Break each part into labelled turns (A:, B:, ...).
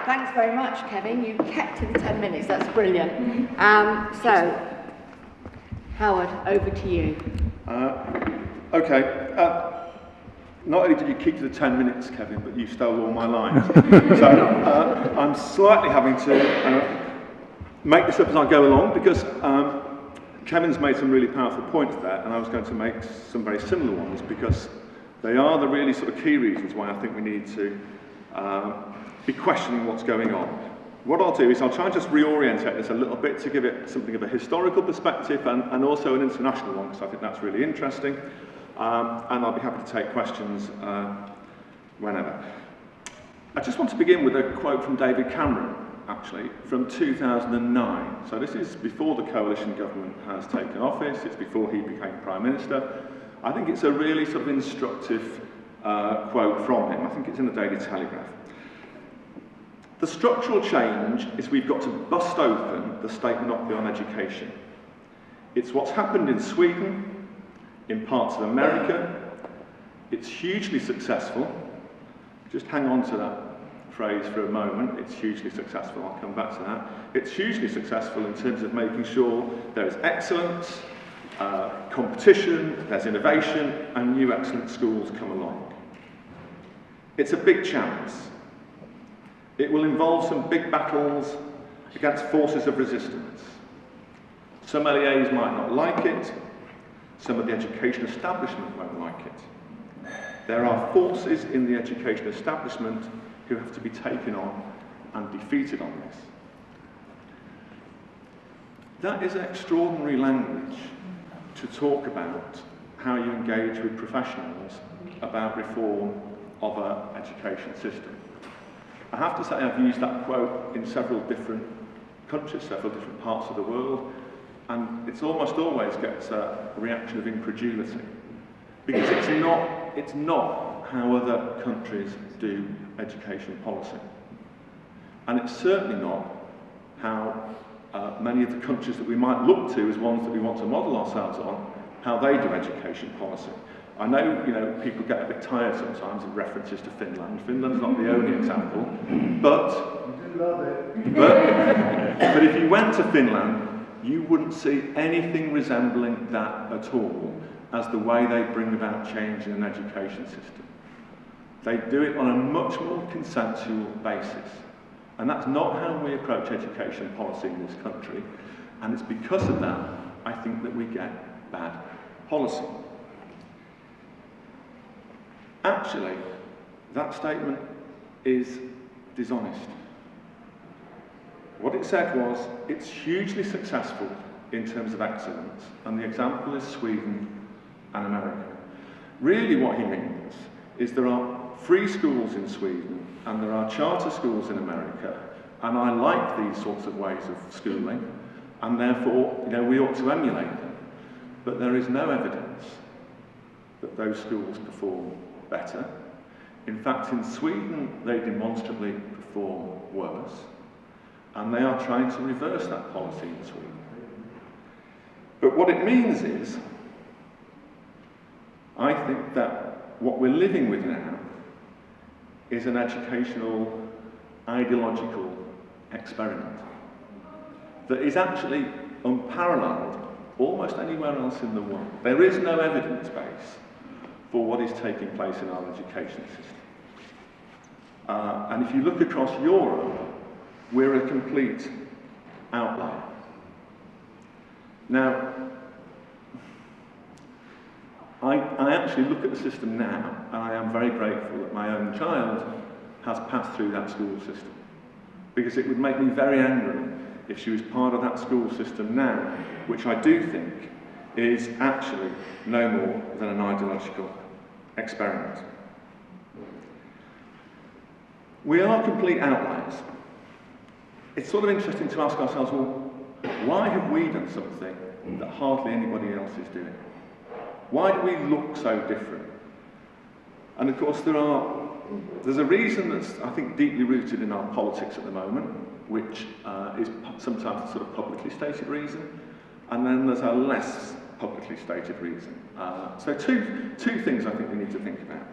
A: thanks very much, Kevin. You kept to the 10 minutes, that's brilliant. So, Howard, over to you.
B: Okay. Not only did you keep to the 10 minutes, Kevin, but you stole all my lines. So I'm slightly having to make this up as I go along, because Kevin's made some really powerful points there, and I was going to make some very similar ones, because they are the really sort of key reasons why I think we need to be questioning what's going on. What I'll do is I'll try and just reorientate this a little bit to give it something of a historical perspective and also an international one, because I think that's really interesting. And I'll be happy to take questions whenever. I just want to begin with a quote from David Cameron, actually, from 2009. So this is before the coalition government has taken office, it's before he became Prime Minister. I think it's a really sort of instructive quote from him. I think it's in the Daily Telegraph. The structural change is we've got to bust open the state monopoly on education. It's what's happened in Sweden, in parts of America. It's hugely successful. Just hang on to that phrase for a moment. It's hugely successful. I'll come back to that. It's hugely successful in terms of making sure there is excellence, competition, there's innovation, and new excellent schools come along. It's a big chance. It will involve some big battles against forces of resistance. Some LEAs might not like it. Some of the education establishment won't like it. There are forces in the education establishment who have to be taken on and defeated on this. That is extraordinary language to talk about how you engage with professionals about reform of our education system. I have to say I've used that quote in several different countries, several different parts of the world, and it's almost always gets a reaction of incredulity, because it's not how other countries do education policy. And it's certainly not how many of the countries that we might look to as ones that we want to model ourselves on, how they do education policy. I know, people get a bit tired sometimes of references to Finland. Finland's not the only example, but if you went to Finland, you wouldn't see anything resembling that at all as the way they bring about change in an education system. They do it on a much more consensual basis. And that's not how we approach education policy in this country. And it's because of that, I think, that we get bad policy. Actually, that statement is dishonest. What it said was, it's hugely successful in terms of excellence, and the example is Sweden and America. Really what he means is there are free schools in Sweden and there are charter schools in America, and I like these sorts of ways of schooling, and therefore, we ought to emulate them. But there is no evidence that those schools perform better. In fact, in Sweden, they demonstrably perform worse, and they are trying to reverse that policy in Sweden. But what it means is, I think that what we're living with now is an educational, ideological experiment that is actually unparalleled almost anywhere else in the world. There is no evidence base for what is taking place in our education system. And if you look across Europe, we're a complete outlier. Now, I actually look at the system now, and I am very grateful that my own child has passed through that school system, because it would make me very angry if she was part of that school system now, which I do think is actually no more than an ideological experiment. We are complete outliers. It's sort of interesting to ask ourselves, well, why have we done something that hardly anybody else is doing? Why do we look so different? And of course there's a reason that's, I think, deeply rooted in our politics at the moment, which is sometimes a sort of publicly stated reason, and then there's a less publicly stated reason. So two things I think we need to think about.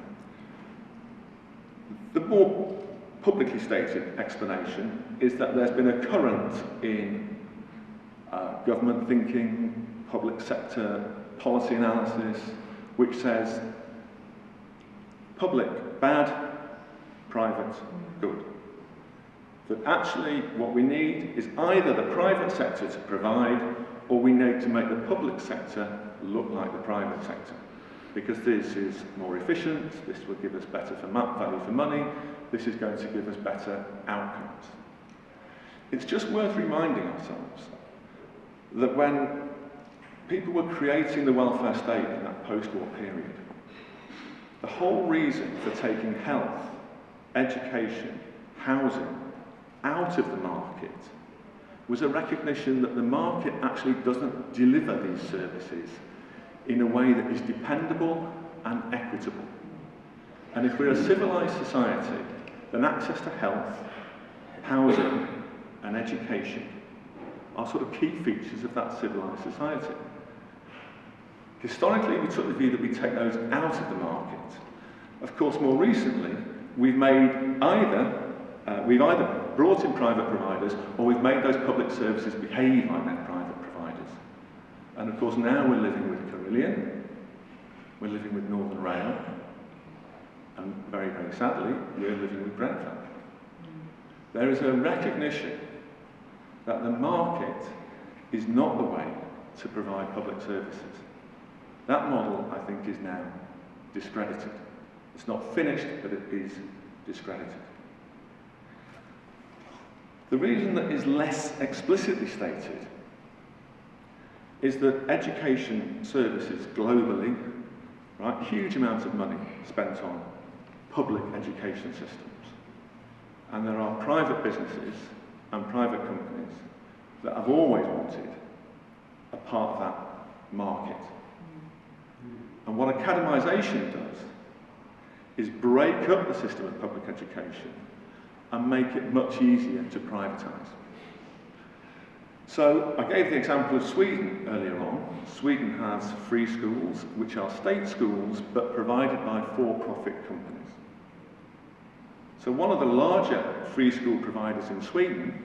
B: The more publicly stated explanation is that there's been a current in government thinking, public sector policy analysis, which says public bad, private good. That actually what we need is either the private sector to provide, or we need to make the public sector look like the private sector. Because this is more efficient, this will give us better value for money, this is going to give us better outcomes. It's just worth reminding ourselves that when people were creating the welfare state in that post-war period, the whole reason for taking health, education, housing out of the market was a recognition that the market actually doesn't deliver these services in a way that is dependable and equitable. And if we're a civilised society, then access to health, housing and education are sort of key features of that civilised society. Historically, we took the view that we take those out of the market. Of course, more recently, we've either brought in private providers, or we've made those public services behave like their private providers. And of course, now we're living with Carillion, we're living with Northern Rail, and very, very sadly, we're living with Grenfell. There is a recognition that the market is not the way to provide public services. That model, I think, is now discredited. It's not finished, but it is discredited. The reason that is less explicitly stated is that education services globally, right, huge amounts of money spent on public education systems. And there are private businesses and private companies that have always wanted a part of that market. And what academisation does is break up the system of public education and make it much easier to privatise. So I gave the example of Sweden earlier on. Sweden has free schools, which are state schools, but provided by for-profit companies. So one of the larger free school providers in Sweden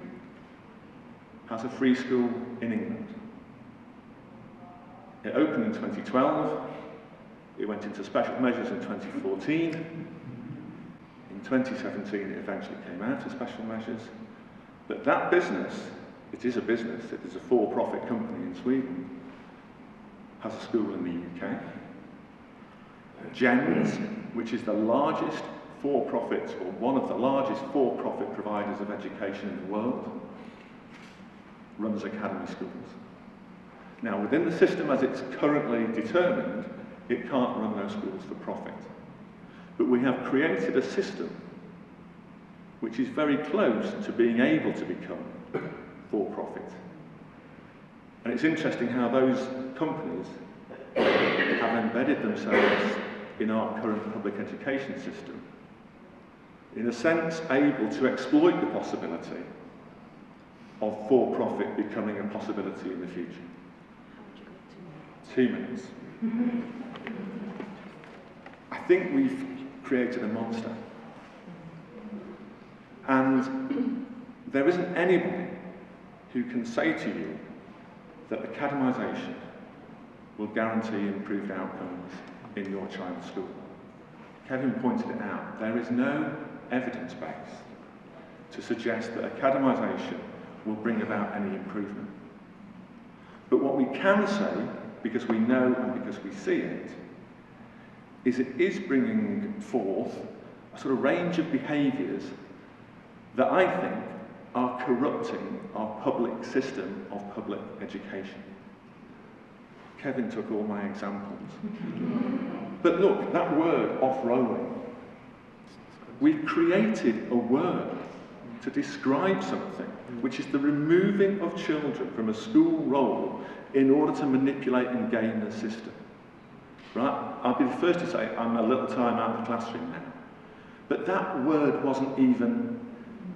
B: has a free school in England. It opened in 2012. It went into special measures in 2014. In 2017, it eventually came out of special measures. But that business, it is a business, it is a for-profit company in Sweden, has a school in the UK. Jens, which is the largest for-profit, or one of the largest for-profit providers of education in the world, runs academy schools. Now, within the system as it's currently determined, it can't run those schools for profit. But we have created a system which is very close to being able to become for profit. And it's interesting how those companies have embedded themselves in our current public education system, in a sense able to exploit the possibility of for-profit becoming a possibility in the future. 2 minutes. I think we've created a monster. And there isn't anybody who can say to you that academisation will guarantee improved outcomes in your child's school. Kevin pointed it out. There is no evidence base to suggest that academisation will bring about any improvement. But what we can say, because we know and because we see it is bringing forth a sort of range of behaviours that I think are corrupting our public system of public education. Kevin took all my examples. But look, that word, offrolling, we've created a word to describe something, which is the removing of children from a school role in order to manipulate and game the system. Right? I'll be the first to say I'm a little time out of the classroom now. But that word wasn't even,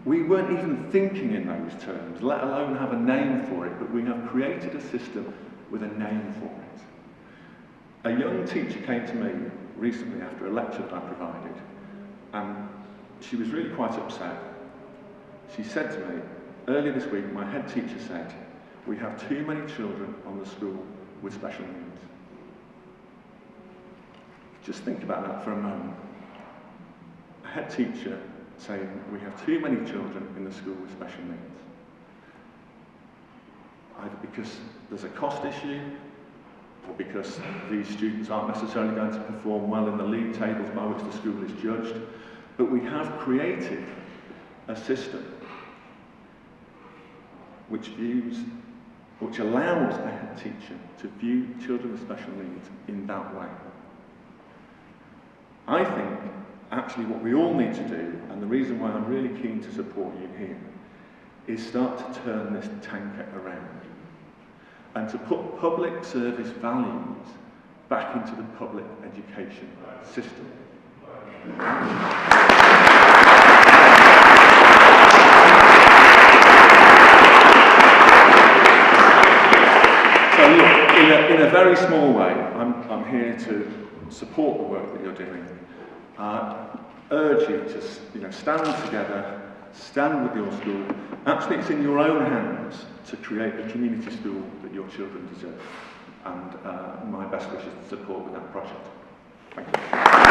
B: we weren't even thinking in those terms, let alone have a name for it, but we have created a system with a name for it. A young teacher came to me recently after a lecture that I provided and she was really quite upset. She said to me, earlier this week, my head teacher said, we have too many children on the school with special needs. Just think about that for a moment. A head teacher saying we have too many children in the school with special needs. Either because there's a cost issue, or because these students aren't necessarily going to perform well in the league tables by which the school is judged. But we have created a system which allows a head teacher to view children with special needs in that way. I think actually what we all need to do, and the reason why I'm really keen to support you here, is start to turn this tanker around and to put public service values back into the public education system. So look, in a very small way, I'm here to support the work that you're doing. Urge you to stand together, stand with your school. Actually, it's in your own hands to create the community school that your children deserve. And my best wishes to support with that project. Thank you.